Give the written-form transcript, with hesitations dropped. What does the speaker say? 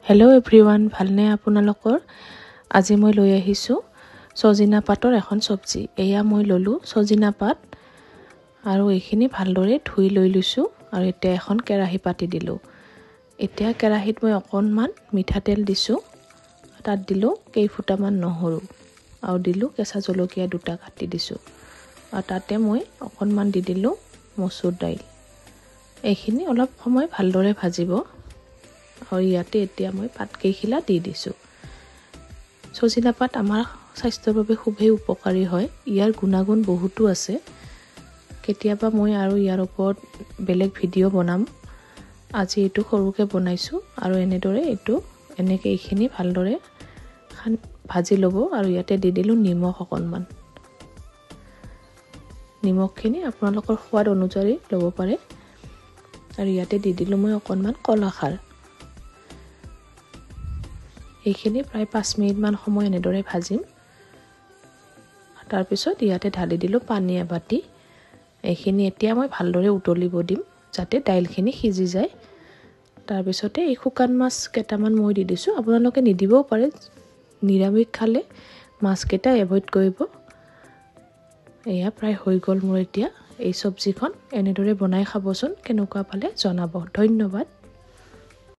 Hello' everyone, ভালনে আপোনালোকৰ? আজি মই লৈ আহিছোঁ সজিনা পাতৰ এখন চব্জি। এয়া মই ল'লোঁ সজিনা পাত আৰু এইখিনি ভালদৰে ধুই লৈ লৈছোঁ আৰু এতিয়া এখন কেৰাহী পাতি দিলোঁ। এতিয়া কেৰাহীত মই অকণমান মিঠাতেল দিছোঁ, তাত দিলোঁ কেইফুটামান নহৰু আৰু দিলোঁ কেঁচা জলকীয়া দুটা কাটি দিছোঁ আৰু তাতে মই অকণমান দি দিলোঁ মচুৰ দাইল। এইখিনি অলপ সময় ভালদৰে ভাজিব আৰু ইয়াতে এতিয়া মই পাতকেইখিলা দি দিছোঁ। সজিনা পাত আমাৰ স্বাস্থ্যৰ বাবে খুবেই উপকাৰী হয়। ইয়াৰ গুণাগুণ বহুতো আছে। কেতিয়াবা মই আৰু ইয়াৰ ওপৰত বেলেগ ভিডিঅ' বনাম। আজি এইটো সৰুকৈ বনাইছোঁ আৰু এনেকৈ এইখিনি ভালদৰে ভাজি ল'ব আৰু ইয়াতে দি দিলোঁ নিমখ অকণমান। নিমখখিনি আপোনালোকৰ সোৱাদ অনুযায়ী ল'ব পাৰে আৰু ইয়াতে দি দিলোঁ মই অকণমান কলাখাৰ। এইখিনি প্ৰায় 5 মিনিটমান সময় এনেদৰে ভাজিম। তাৰপিছত ইয়াতে ঢালি দিলোঁ পানী এবাটি। এইখিনি এতিয়া মই ভালদৰে উতলিব দিম যাতে দাইলখিনি সিজি যায়। তাৰপিছতে এই শুকান মাছ কেইটামান মই দি দিছোঁ। আপোনালোকে নিদিবও পাৰে, নিৰামিষ খালে মাছকেইটা এভইড কৰিব। এয়া প্ৰায় হৈ গ'ল মোৰ এতিয়া এই চব্জিখন। এনেদৰে বনাই খাবচোন, কেনেকুৱা পালে জনাব। ধন্যবাদ।